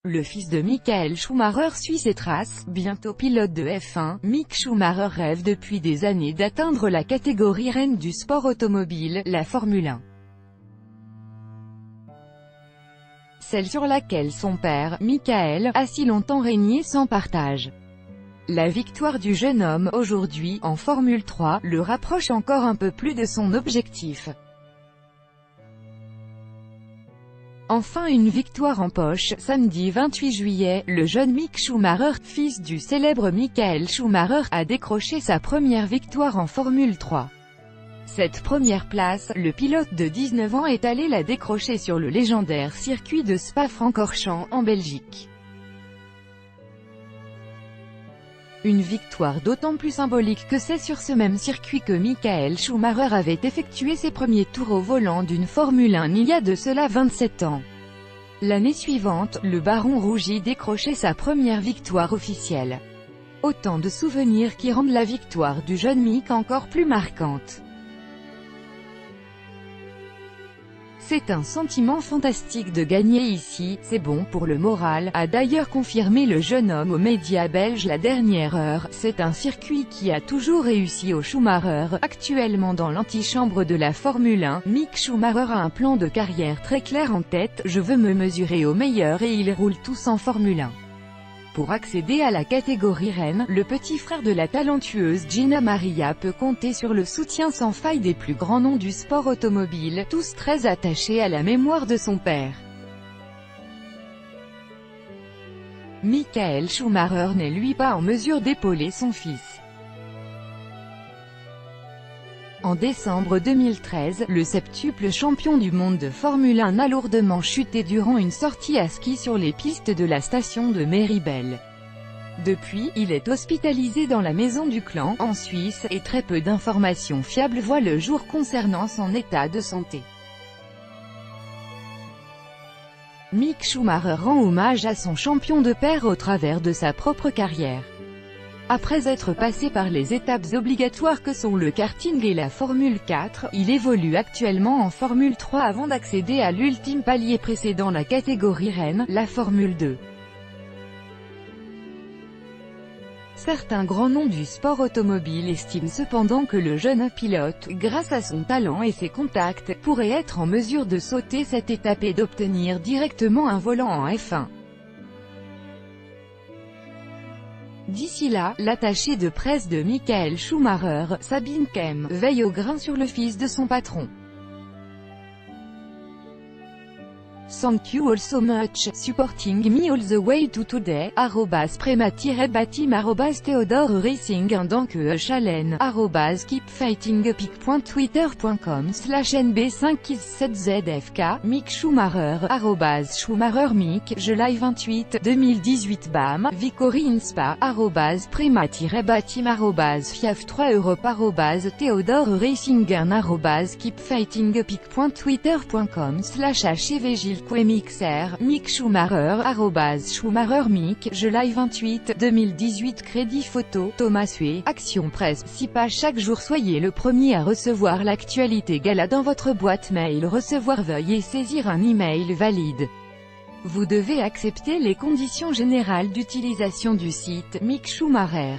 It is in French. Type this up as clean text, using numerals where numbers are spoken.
Le fils de Michael Schumacher suit ses traces. Bientôt pilote de F1, Mick Schumacher rêve depuis des années d'atteindre la catégorie reine du sport automobile, la Formule 1. Celle sur laquelle son père, Michael, a si longtemps régné sans partage. La victoire du jeune homme, aujourd'hui, en Formule 3, le rapproche encore un peu plus de son objectif. Enfin une victoire en poche. Samedi 28 juillet, le jeune Mick Schumacher, fils du célèbre Michael Schumacher, a décroché sa première victoire en Formule 3. Cette première place, le pilote de 19 ans est allé la décrocher sur le légendaire circuit de Spa-Francorchamps, en Belgique. Une victoire d'autant plus symbolique que c'est sur ce même circuit que Michael Schumacher avait effectué ses premiers tours au volant d'une Formule 1 il y a de cela 27 ans. L'année suivante, le Baron Rouge décrochait sa première victoire officielle. Autant de souvenirs qui rendent la victoire du jeune Mick encore plus marquante. C'est un sentiment fantastique de gagner ici, c'est bon pour le moral, a d'ailleurs confirmé le jeune homme aux médias belges la dernière heure. C'est un circuit qui a toujours réussi aux Schumacher. Actuellement dans l'antichambre de la Formule 1, Mick Schumacher a un plan de carrière très clair en tête, je veux me mesurer aux meilleurs et ils roulent tous en Formule 1. Pour accéder à la catégorie reine, le petit frère de la talentueuse Gina Maria peut compter sur le soutien sans faille des plus grands noms du sport automobile, tous très attachés à la mémoire de son père. Michael Schumacher n'est lui pas en mesure d'épauler son fils. En décembre 2013, le septuple champion du monde de Formule 1 a lourdement chuté durant une sortie à ski sur les pistes de la station de Méribel. Depuis, il est hospitalisé dans la maison du clan, en Suisse, et très peu d'informations fiables voient le jour concernant son état de santé. Mick Schumacher rend hommage à son champion de père au travers de sa propre carrière. Après être passé par les étapes obligatoires que sont le karting et la Formule 4, il évolue actuellement en Formule 3 avant d'accéder à l'ultime palier précédant la catégorie reine, la Formule 2. Certains grands noms du sport automobile estiment cependant que le jeune pilote, grâce à son talent et ses contacts, pourrait être en mesure de sauter cette étape et d'obtenir directement un volant en F1. D'ici là, l'attachée de presse de Michael Schumacher, Sabine Kemm, veille au grain sur le fils de son patron. Thank you all so much, supporting me all the way to today, @prema-batim, @Theodore Racing, danke Schalen, @keepfightingpeak.twitter.com/nb5is7zfk, Mick Schumacher, @Schumacher Mick, July 28, 2018 BAM, Vicory Inspa, @prema-batim, @fiaf3 Europe, @Theodore Racing, keepfightingpeak.twitter.com/hvgil Mixer, Mick Schumacher, @Schumacher Mick, July 28, 2018 Crédit photo, Thomas Sué, Action Presse, 6 pages chaque jour. Soyez le premier à recevoir l'actualité gala dans votre boîte mail. Recevoir, veuillez saisir un email valide. Vous devez accepter les conditions générales d'utilisation du site Mick Schumacher.